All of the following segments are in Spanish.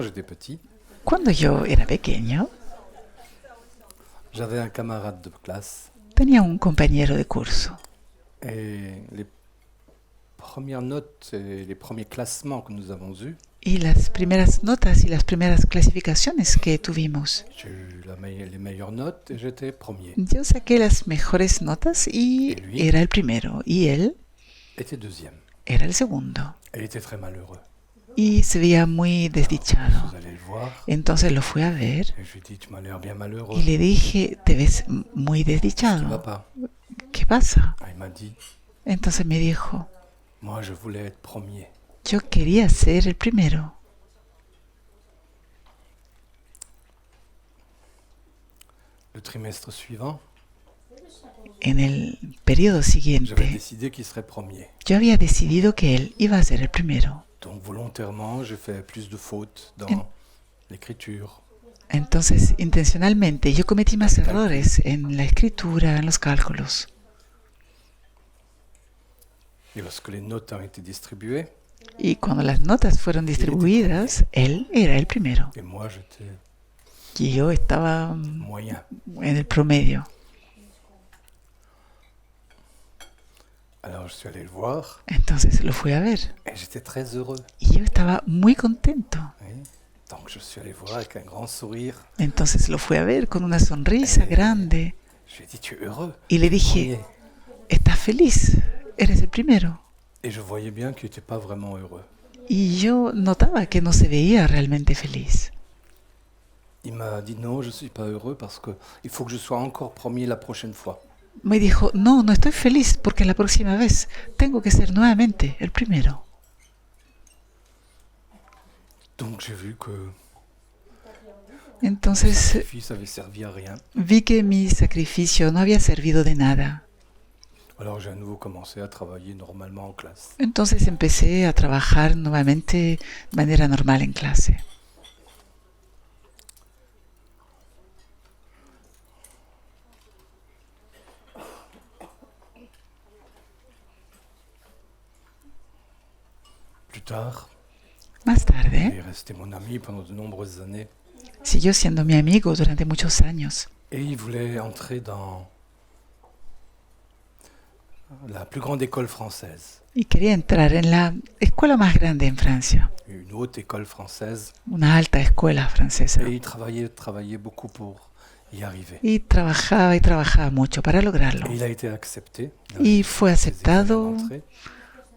quand j'étais petit, Cuando yo era pequeño, j'avais un camarade de classe tenía un compañero de curso et les premières notes et les premiers classements que nous avons eus, y las primeras notas y las primeras clasificaciones que tuvimos, j'ai eu les meilleures notes et j'étais premier. yo saqué las mejores notas y Et lui era el primero y él était deuxième. era el segundo Elle était très malheureux. y se veía muy Je desdichado. suis allé le voir Entonces lo fui a ver et je lui ai dit, tu m'as l'air bien malheureux. y le dije, te ves muy Qu'est-ce qui va desdichado, pas? ¿qué pasa? Ah, il m'a dit, Entonces me dijo, moi je voulais être premier. yo quería ser el primero. Le trimestre suivant, En el periodo j'avais siguiente, décidé qu'il serait premier. yo había decidido que él iba a ser el primero. Donc volontairement, j'ai fait plus de fautes dans l'écriture. Entonces, intencionalmente, yo cometí más errores en la escritura, en los cálculos. Et lorsque les notes ont été distribuées, Y cuando las notas fueron distribuidas, él era el primero. et moi j'étais Y yo estaba moyen. en el promedio. Alors je suis allé le voir Entonces lo fui a ver. et j'étais très heureux. Y yo estaba muy contento. Oui. Donc je suis allé voir avec un grand sourire. Entonces lo fui a ver con una sonrisa grande. Je lui ai dit, tu es heureux? Y le dije, Premier. ¿estás feliz? Eres el primero. Et je voyais bien qu'il n'était pas vraiment heureux. Y yo notaba que no se veía realmente feliz. Il m'a dit, non, je ne suis pas heureux parce qu'il faut que je sois encore premier la prochaine fois. Me dijo, no, no estoy feliz porque la próxima vez tengo que ser nuevamente el primero. Donc j'ai vu que mon Entonces sacrifice avait servi à rien. vi que mi sacrificio no había servido de nada. Alors j'ai à nouveau commencé à travailler normalement en classe. Entonces empecé a trabajar nuevamente de manera normal en clase. Plus tard, Más il tarde, est resté mon ami pendant de nombreuses années siguió siendo mi amigo durante muchos años et il voulait entrer dans la plus grande école française, y quería entrar en la escuela más grande en Francia, une haute école française, una alta escuela francesa. et il travaillait beaucoup pour y arriver. Y trabajaba mucho para lograrlo. Et il a été accepté. Y fue aceptado,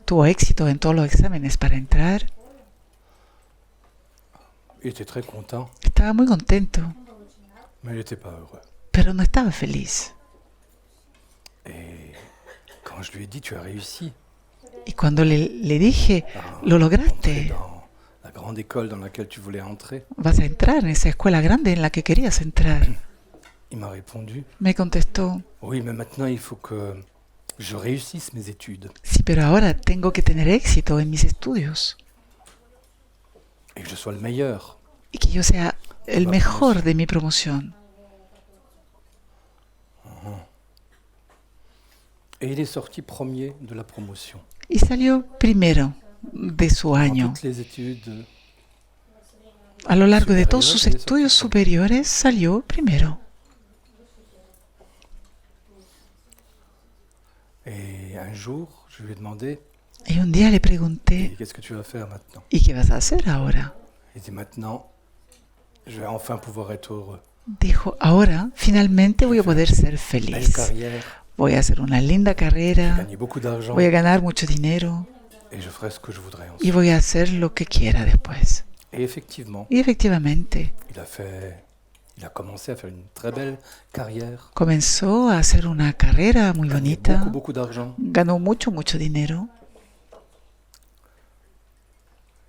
tuvo éxito en todos los exámenes para entrar. Il était très content, Estaba muy contento, mais il n'était pas heureux. pero no estaba feliz. Et quand je lui ai dit, tu as réussi Y cuando le dije, à lo entrer lograste, dans la grande école dans laquelle tu voulais entrer, vas a entrar en esa escuela grande en la que querías entrar, il m'a répondu, me contestó, oui, mais maintenant il faut que je réussisse mes études sí, pero ahora tengo que tener éxito en mis estudios et que je sois le meilleur. y que yo sea el mejor de mi promoción. Et il est sorti premier de la promotion. Y salió primero de su Dans año. toutes les études, A lo largo de todos sus estudios superiores salió primero. et un jour, je lui ai demandé, Y un día le pregunté, qu'est-ce que tu vas faire maintenant? ¿y qué vas a hacer ahora? Il dit, maintenant, je vais enfin pouvoir être heureux. Dijo, ahora finalmente voy a poder ser Belle feliz. carrière, Voy a hacer una linda carrera, gagner beaucoup d'argent voy a ganar mucho dinero et je ferai ce que je voudrais y ensuite. voy a hacer lo que quiera después. Et effectivement, Y efectivamente, il a commencé à faire une très belle carrière, comenzó a hacer una carrera muy gagner bonita, beaucoup d'argent. ganó mucho dinero.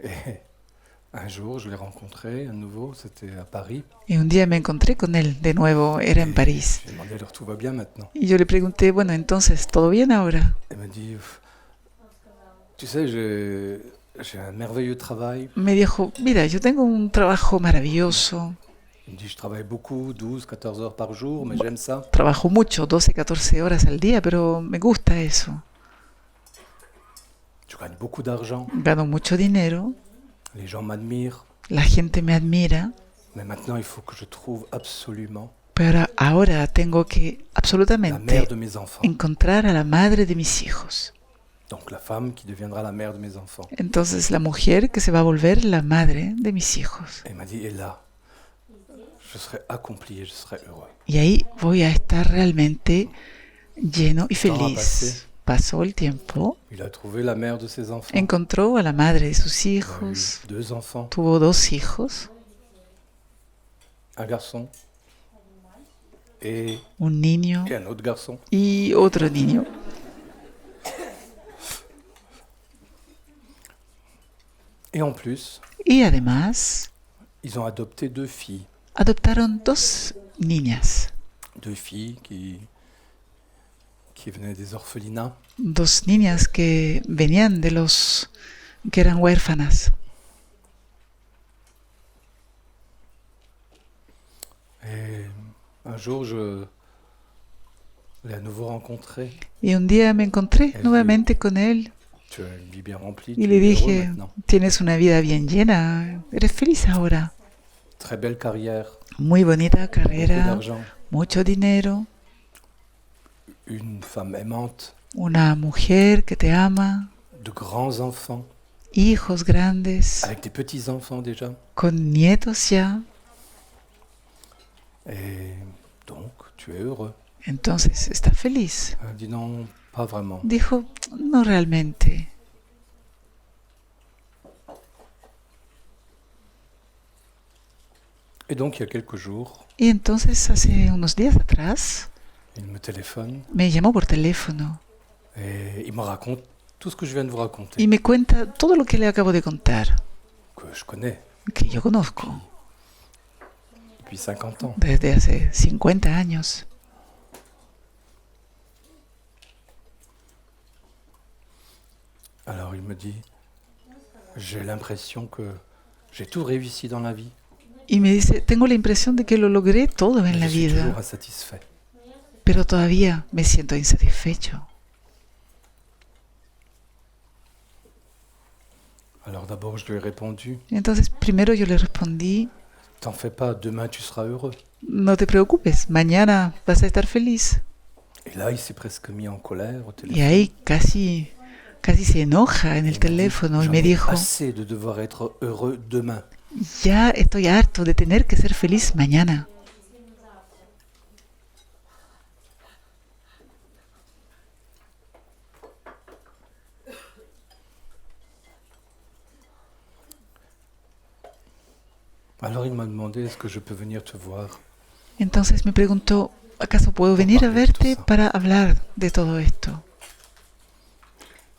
Et un jour, je l'ai rencontré à nouveau, c'était à Paris. Y un día me encontré con él de nuevo, era en París. J'ai demandé, alors tout va bien maintenant? Y yo le pregunté, bueno, entonces, ¿todo bien ahora? Elle m'a dit, tu sais, j'ai un merveilleux travail. Me dijo, mira, yo tengo un trabajo maravilloso, Il me dit, je travaille beaucoup, 12, 14 heures par jour, mais j'aime ça. trabajo mucho, 12, 14 horas al día, pero me gusta eso. Je gagne beaucoup d'argent, Gano mucho dinero, les gens m'admirent. La gente me admira, mais maintenant il faut que je trouve absolument pero ahora tengo que la mère absolutamente de mes enfants. encontrar a la madre de mis hijos. Donc la femme qui deviendra la mère de mes enfants. Entonces la mujer que se va a volver la madre de mis hijos. Et il m'a dit, et là, je serai accompli et je serai heureux. Y ahí voy a estar realmente lleno y Temps a feliz. passé. Pasó el tiempo, Il a trouvé la mère de ses enfants. encontró a la madre de sus Il a eu hijos, 2 enfants, tuvo 2 hijos, un garçon et un niño un autre garçon. y otro niño. Et en plus, Y además ils ont adopté 2 filles. adoptaron 2 niñas, 2 filles qui venaient des orphelinats. 2 niñas que venían de los que eran huérfanas. Et un jour, je l'ai à nouveau rencontré. Y un día me encontré El nuevamente con él Tu as une vie bien remplie, y tu le es heureux dije, maintenant. tienes una vida bien llena, eres feliz ahora. Très belle carrière, Muy bonita beaucoup carrera, d'argent, mucho dinero, une femme aimante, una mujer que te ama, de grands enfants, hijos grandes, avec des petits-enfants déjà. con nietos ya. Et donc, tu es heureux. Entonces, ¿estás feliz? Elle dit non, pas vraiment. Dijo, no realmente. Et donc, il y a quelques jours, Y entonces, hace unos días atrás, il me téléphone me llamó por teléfono et il me raconte tout ce que je viens de vous raconter, y me cuenta todo lo que le acabo de contar, que je connais que yo conozco depuis 50 ans. desde hace 50 años. Alors, il me dit, j'ai l'impression que j'ai tout réussi dans la vie, Y me dice, tengo la impresión de que lo logré todo mais en la je suis toujours vida, insatisfait. pero todavía me siento insatisfecho. Alors d'abord, je lui ai répondu, Y entonces, primero yo le respondí, t'en fais pas, demain tu seras heureux. no te preocupes, mañana vas a estar feliz. Et là, il s'est presque mis en colère au Y téléphone. ahí casi se enoja en Il el m'a dit, teléfono y j'en me ai dijo, assez de devoir être heureux demain. ya estoy harto de tener que ser feliz mañana. Alors il m'a demandé, est-ce que je peux venir te voir? Entonces me preguntó, ¿acaso puedo venir a verte para hablar de todo esto?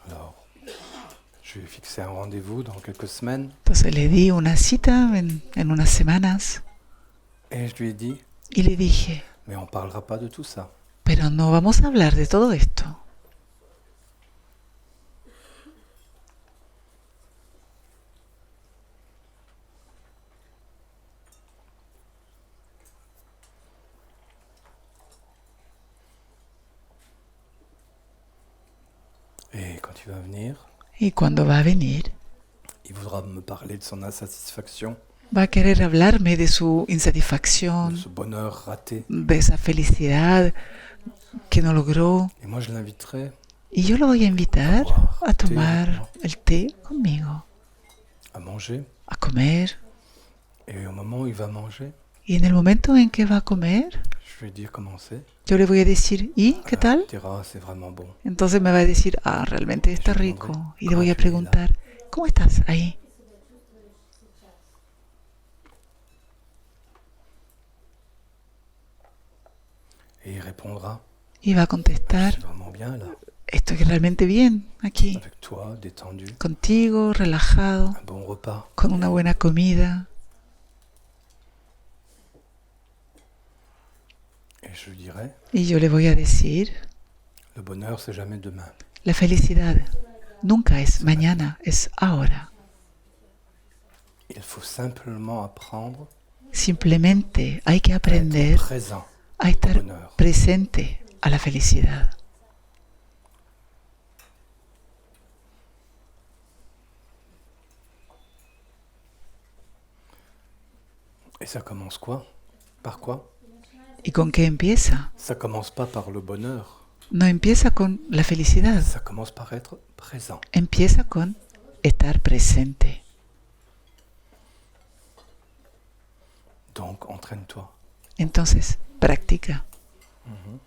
Alors, je lui ai fixé un rendez-vous dans quelques semaines Entonces le di una cita en unas semanas et je lui ai dit, y le dije, mais on parlera pas de tout ça. pero no vamos a hablar de todo esto. Et quand il va venir, Y cuando va a venir, il voudra me parler de son insatisfaction, va a querer hablarme de su de insatisfacción, ce bonheur raté. de esa felicidad que no logró. Et moi, je l'inviterai Y yo lo voy a invitar a té tomar avec moi, el té conmigo, à manger. a comer. Et au moment où il va manger, Y en el momento en que va a comer, je vais dire comment c'est. yo le voy a decir, ¿y qué tal? Il dira, c'est vraiment bon. Entonces me va a decir, ah, realmente está rico. Y le voy a preguntar, ¿cómo estás ahí? Et il répondra, Y va a je contestar, suis vraiment bien là, estoy realmente bien aquí, avec toi, détendu, contigo, relajado, un bon repas. con una buena comida. Et je lui dirai, Y yo le voy a decir, le bonheur, c'est jamais demain. la felicidad nunca es mañana, es ahora. Il faut simplement apprendre Simplemente hay que à aprender être présent a au estar bonheur. presente a la felicidad. Et ça commence quoi? Par quoi? ¿Y con qué empieza? Ça commence pas par le bonheur. No empieza con la felicidad, Ça commence par être présent. empieza con estar presente. Donc, entraîne-toi. Entonces, practica. Mhm.